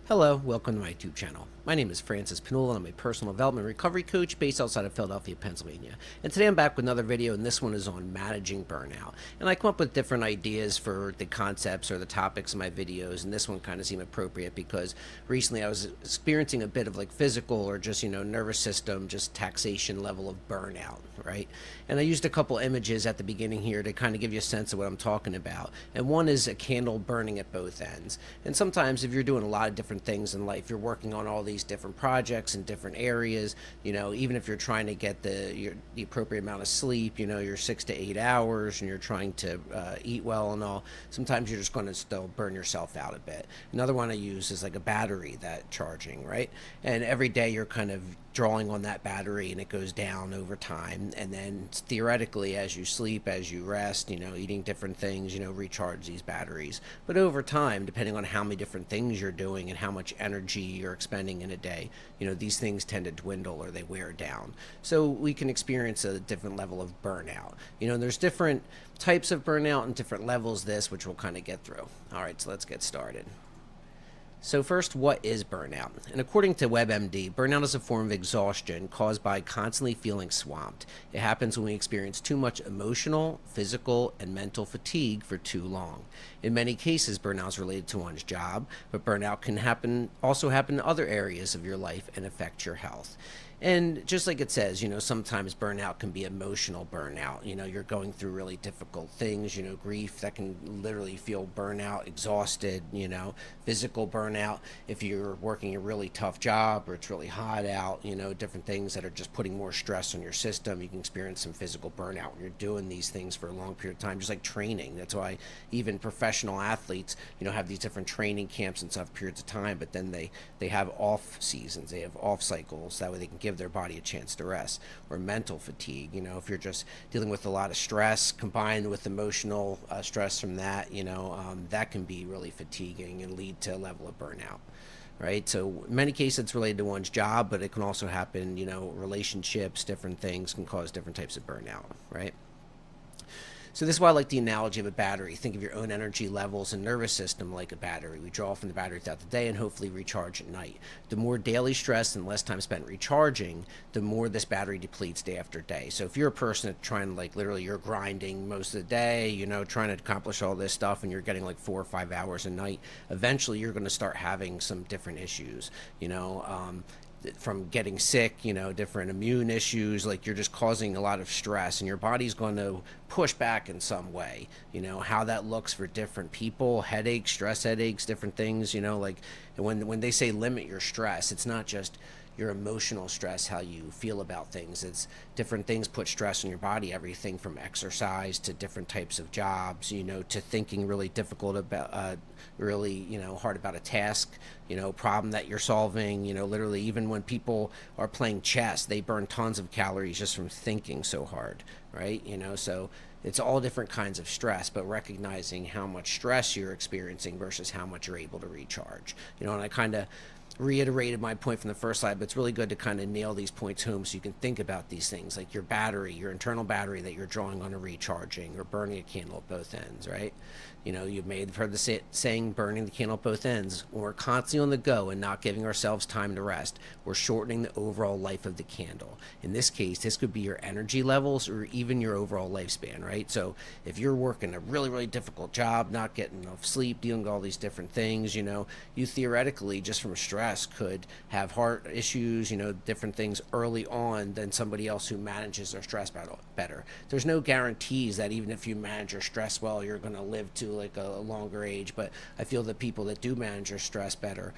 Hello, welcome to my YouTube channel. My name is FrancisP, and I'm a personal development recovery coach based outside of Philadelphia, Pennsylvania. And today I'm back with another video, and this one is on managing burnout. And I come up with different ideas for the concepts or the topics in my videos, and this one kind of seemed appropriate because recently I was experiencing a bit of like physical or just, nervous system, just taxation level of burnout, right? And I used a couple images at the beginning here to kind of give you a sense of what I'm talking about. And one is a candle burning at both ends. And sometimes if you're doing a lot of different things in life, you're working on all these different projects in different areas, even if you're trying to get the appropriate amount of sleep, your 6 to 8 hours, and you're trying to eat well and all, sometimes you're just going to still burn yourself out a bit. Another one I use is like a battery that charging, right? And every day you're kind of drawing on that battery and it goes down over time, and then theoretically as you sleep, as you rest, eating different things, recharge these batteries. But over time, depending on how many different things you're doing and how much energy you're expending in a day, these things tend to dwindle or they wear down. So we can experience a different level of burnout. There's different types of burnout and different levels this, which we'll kind of get through. All right, so let's get started. So first, what is burnout? And according to WebMD, burnout is a form of exhaustion caused by constantly feeling swamped. It happens when we experience too much emotional, physical, and mental fatigue for too long. In many cases, burnout is related to one's job, but burnout can also happen in other areas of your life and affect your health. And just like it says, sometimes burnout can be emotional burnout. You're going through really difficult things, grief that can literally feel burnout, exhausted, physical burnout. If you're working a really tough job or it's really hot out, different things that are just putting more stress on your system, you can experience some physical burnout when you're doing these things for a long period of time, just like training. That's why even professional athletes, have these different training camps and stuff periods of time, but then they have off seasons, they have off cycles, that way they can give their body a chance to rest. Or mental fatigue, if you're just dealing with a lot of stress combined with emotional stress from that, that can be really fatiguing and lead to a level of burnout, right? So in many cases it's related to one's job, but it can also happen, relationships, different things can cause different types of burnout, right? So this is why I like the analogy of a battery. Think of your own energy levels and nervous system like a battery. We draw from the battery throughout the day and hopefully recharge at night. The more daily stress and less time spent recharging, the more this battery depletes day after day. So if you're a person that's trying, like literally you're grinding most of the day, trying to accomplish all this stuff and you're getting like 4 or 5 hours a night, eventually you're going to start having some different issues, from getting sick, different immune issues, like you're just causing a lot of stress and your body's going to push back in some way. How that looks for different people, headaches, stress headaches, different things, like when they say limit your stress, it's not just your emotional stress, how you feel about things. It's different things put stress on your body, everything from exercise to different types of jobs, to thinking really difficult about, really, hard about a task, problem that you're solving, literally even when people are playing chess, they burn tons of calories just from thinking so hard, right? So it's all different kinds of stress, but recognizing how much stress you're experiencing versus how much you're able to recharge, and I kind of reiterated my point from the first slide, but it's really good to kind of nail these points home so you can think about these things like your battery, your internal battery that you're drawing on or recharging, or burning a candle at both ends, right? You may have heard the saying, burning the candle at both ends. When we're constantly on the go and not giving ourselves time to rest, we're shortening the overall life of the candle. In this case, this could be your energy levels or even your overall lifespan, right? So if you're working a really, really difficult job, not getting enough sleep, dealing with all these different things, you theoretically, just from stress, could have heart issues, different things early on than somebody else who manages their stress better. There's no guarantees that even if you manage your stress well, you're going to live to like a longer age, but I feel that people that do manage their stress better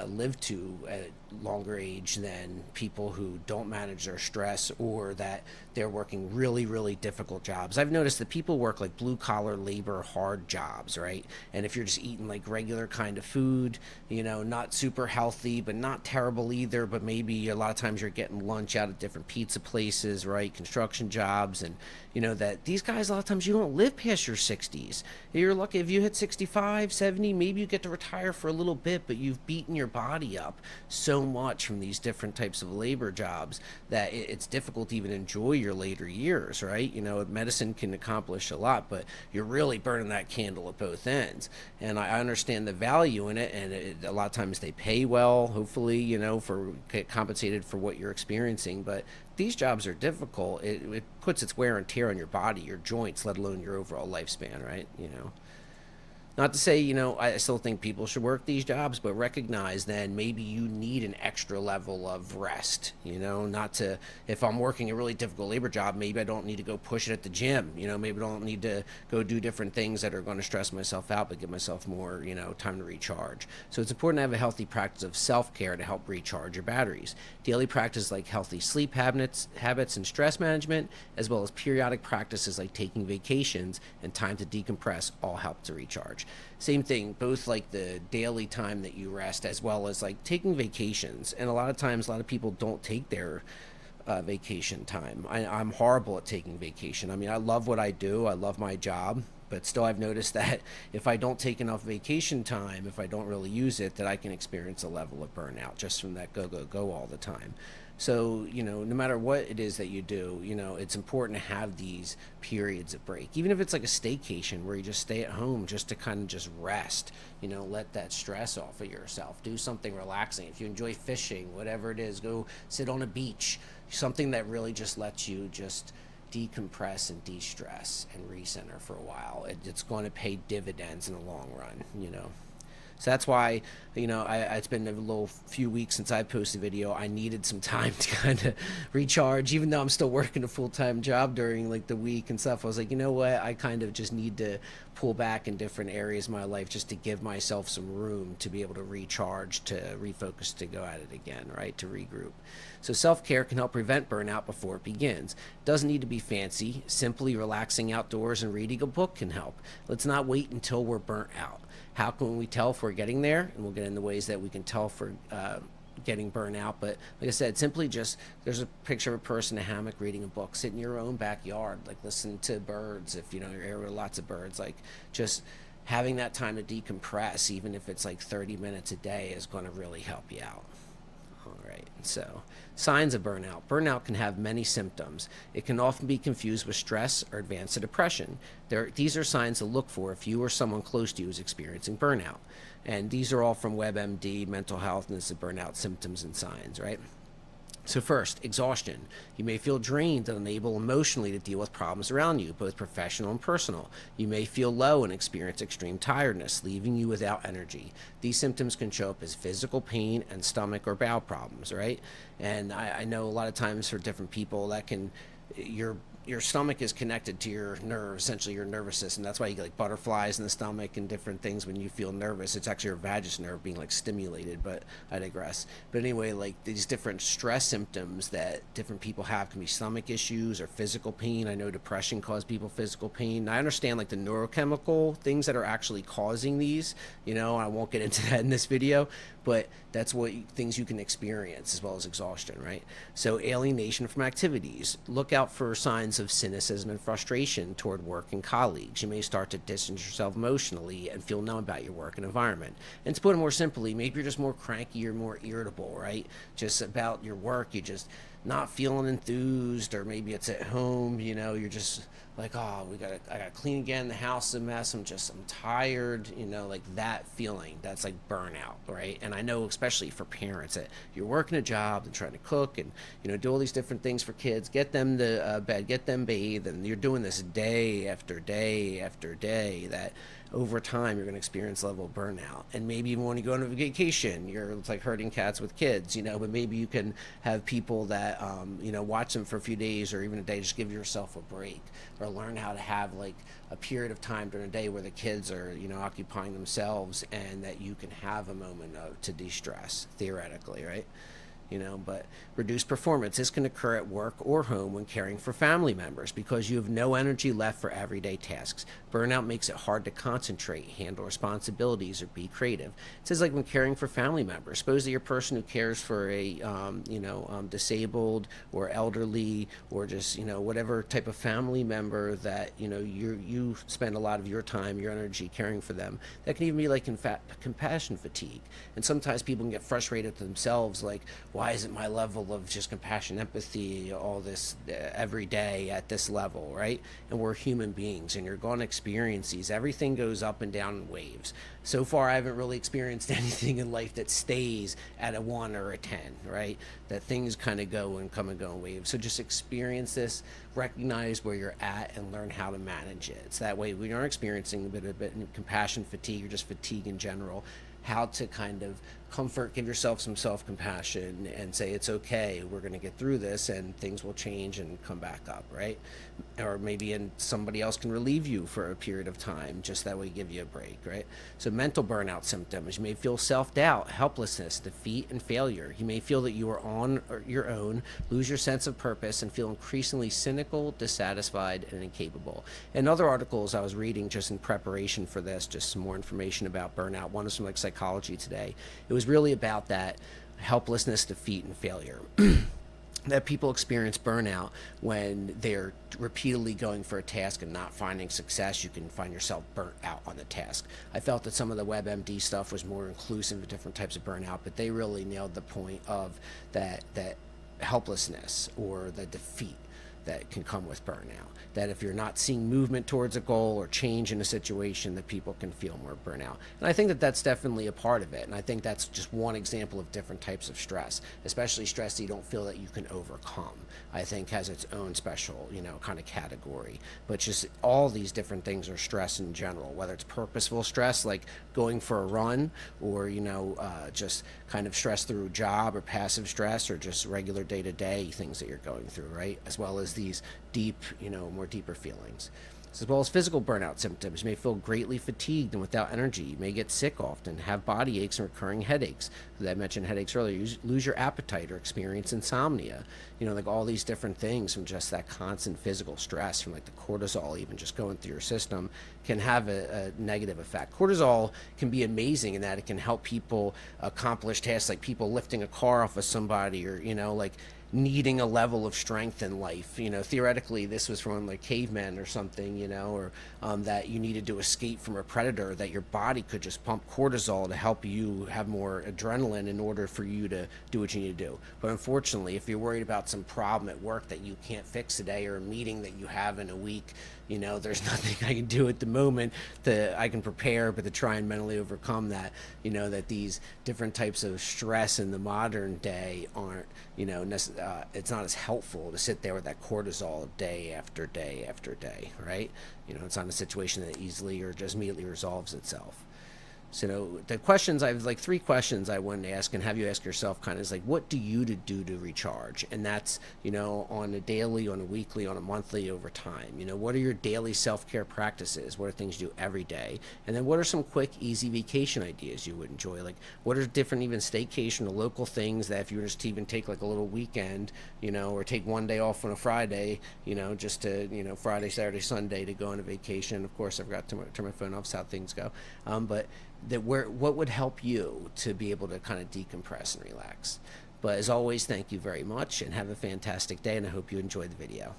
live to a longer age than people who don't manage their stress or that they're working really, really difficult jobs. I've noticed that people work like blue collar labor, hard jobs, right? And if you're just eating like regular kind of food, not super healthy, but not terrible either, but maybe a lot of times you're getting lunch out of different pizza places, right? Construction jobs. And that these guys, a lot of times you don't live past your 60s. You're lucky. If you hit 65, 70, maybe you get to retire for a little bit, but you've beaten your body up so much from these different types of labor jobs that it's difficult to even enjoy your later years, right? You know, medicine can accomplish a lot, but you're really burning that candle at both ends. And I understand the value in it, and a lot of times they pay well, hopefully, you know, for get compensated for what you're experiencing. But these jobs are difficult. It puts its wear and tear on your body, your joints, let alone your overall lifespan, right? You know. Not to say, you know, I still think people should work these jobs, but recognize then maybe you need an extra level of rest, you know, not to, if I'm working a really difficult labor job, maybe I don't need to go push it at the gym, you know, maybe I don't need to go do different things that are going to stress myself out, but give myself more, you know, time to recharge. So it's important to have a healthy practice of self-care to help recharge your batteries. Daily practice like healthy sleep habits and stress management, as well as periodic practices like taking vacations and time to decompress all help to recharge. Same thing, both like the daily time that you rest as well as like taking vacations. And a lot of times, a lot of people don't take their vacation time. I'm horrible at taking vacation. I mean, I love what I do, I love my job, but still I've noticed that if I don't take enough vacation time, if I don't really use it, that I can experience a level of burnout just from that go, go, go all the time. So, you know, no matter what it is that you do, you know, it's important to have these periods of break. Even if it's like a staycation where you just stay at home just to kind of just rest, you know, let that stress off of yourself. Do something relaxing. If you enjoy fishing, whatever it is, go sit on a beach. Something that really just lets you just decompress and de-stress and recenter for a while. It's going to pay dividends in the long run, you know. So that's why, you know, it's been a little few weeks since I posted a video. I needed some time to kind of recharge, even though I'm still working a full-time job during like the week and stuff. I was like, you know what? I kind of just need to pull back in different areas of my life just to give myself some room to be able to recharge, to refocus, to go at it again, right? To regroup. So self-care can help prevent burnout before it begins. It doesn't need to be fancy. Simply relaxing outdoors and reading a book can help. Let's not wait until we're burnt out. How can we tell if we're getting there? And we'll get into ways that we can tell if we're getting burnt out. But like I said, simply just, there's a picture of a person in a hammock reading a book. Sit in your own backyard, like listen to birds. If you know your area with lots of birds, like just having that time to decompress, even if it's like 30 minutes a day, is going to really help you out. All right, so signs of burnout. Burnout can have many symptoms. It can often be confused with stress or advanced depression. These are signs to look for if you or someone close to you is experiencing burnout. And these are all from WebMD, mental health, and this is burnout symptoms and signs, right? So first, exhaustion. You may feel drained and unable emotionally to deal with problems around you, both professional and personal. You may feel low and experience extreme tiredness, leaving you without energy. These symptoms can show up as physical pain and stomach or bowel problems, right? And I know a lot of times for different people that can, your stomach is connected to your nerves, essentially your nervous system. That's why you get like butterflies in the stomach and different things when you feel nervous. It's actually your vagus nerve being like stimulated, but I digress. But anyway, like these different stress symptoms that different people have can be stomach issues or physical pain. I know depression causes people physical pain. I understand like the neurochemical things that are actually causing these, you know, I won't get into that in this video, but that's things you can experience as well as exhaustion, right? So alienation from activities. Look out for signs of cynicism and frustration toward work and colleagues. You may start to distance yourself emotionally and feel numb about your work and environment. And to put it more simply, maybe you're just more cranky or more irritable, right? Just about your work, you just not feeling enthused, or maybe it's at home, you know, you're just like, oh, I gotta clean again, the house is a mess, I'm tired, you know, like that feeling, that's like burnout, right? And I know especially for parents that you're working a job and trying to cook and, you know, do all these different things for kids, get them to bed, get them bathed, and you're doing this day after day after day, that over time you're going to experience a level of burnout. And maybe even when you go on a vacation, it's like herding cats with kids, you know, but maybe you can have people that, you know, watch them for a few days or even a day, just give yourself a break, or learn how to have like a period of time during the day where the kids are, you know, occupying themselves, and that you can have a moment to de-stress, theoretically, right? but reduced performance. This can occur at work or home when caring for family members because you have no energy left for everyday tasks. Burnout makes it hard to concentrate, handle responsibilities, or be creative. It says like when caring for family members. Suppose that you're a person who cares for a disabled or elderly or just whatever type of family member that you spend a lot of your time, your energy caring for them. That can even be like compassion fatigue. And sometimes people can get frustrated with themselves, like, why isn't my level of just compassion, empathy, all this every day at this level, right? And we're human beings, and you're going to experience these. Everything goes up and down in waves. So far, I haven't really experienced anything in life that stays at a 1 or a 10, right? That things kind of go and come and go in waves. So just experience this, recognize where you're at, and learn how to manage it. It's that way when you're experiencing a bit of compassion fatigue or just fatigue in general, how to kind of give yourself some self-compassion and say, it's okay, we're going to get through this and things will change and come back up, right? Or maybe somebody else can relieve you for a period of time, just that way give you a break, right? So mental burnout symptoms: you may feel self-doubt, helplessness, defeat, and failure. You may feel that you are on your own, lose your sense of purpose, and feel increasingly cynical, dissatisfied, and incapable. In other articles I was reading just in preparation for this, just some more information about burnout, one is from like Psychology Today. It was really about that helplessness, defeat, and failure. That people experience burnout when they're repeatedly going for a task and not finding success. You can find yourself burnt out on the task. I felt that some of the WebMD stuff was more inclusive of different types of burnout, but they really nailed the point of that helplessness or the defeat that can come with burnout. That if you're not seeing movement towards a goal or change in a situation, that people can feel more burnout. And I think that that's definitely a part of it. And I think that's just one example of different types of stress, especially stress that you don't feel that you can overcome. I think has its own special, kind of category. But just all these different things are stress in general, whether it's purposeful stress, like going for a run, or, just kind of stress through a job, or passive stress, or just regular day-to-day things that you're going through, right? As well as these deep, more deeper feelings. As well as physical burnout symptoms: you may feel greatly fatigued and without energy. You may get sick often, have body aches and recurring headaches. As I mentioned headaches earlier, you lose your appetite or experience insomnia. Like all these different things from just that constant physical stress, from like the cortisol even just going through your system, can have a negative effect. Cortisol can be amazing in that it can help people accomplish tasks like people lifting a car off of somebody, or, like needing a level of strength in life. Theoretically, this was from like cavemen or something, or that you needed to escape from a predator, that your body could just pump cortisol to help you have more adrenaline in order for you to do what you need to do. But unfortunately, if you're worried about some problem at work that you can't fix today, or a meeting that you have in a week, there's nothing I can do at the moment that I can prepare, but to try and mentally overcome that. That these different types of stress in the modern day aren't, it's not as helpful to sit there with that cortisol day after day after day, right? It's not a situation that easily or just immediately resolves itself. So the questions, I have like 3 questions I wanted to ask and have you ask yourself kind of is like, what do you do to recharge? And that's, on a daily, on a weekly, on a monthly, over time. What are your daily self-care practices? What are things you do every day? And then what are some quick, easy vacation ideas you would enjoy? Like what are different even staycation or local things that if you were just to even take like a little weekend, or take one day off on a Friday, just to, Friday, Saturday, Sunday to go on a vacation. Of course, I forgot to turn my phone off, so how things go. But what would help you to be able to kind of decompress and relax. But as always, thank you very much and have a fantastic day, and I hope you enjoyed the video.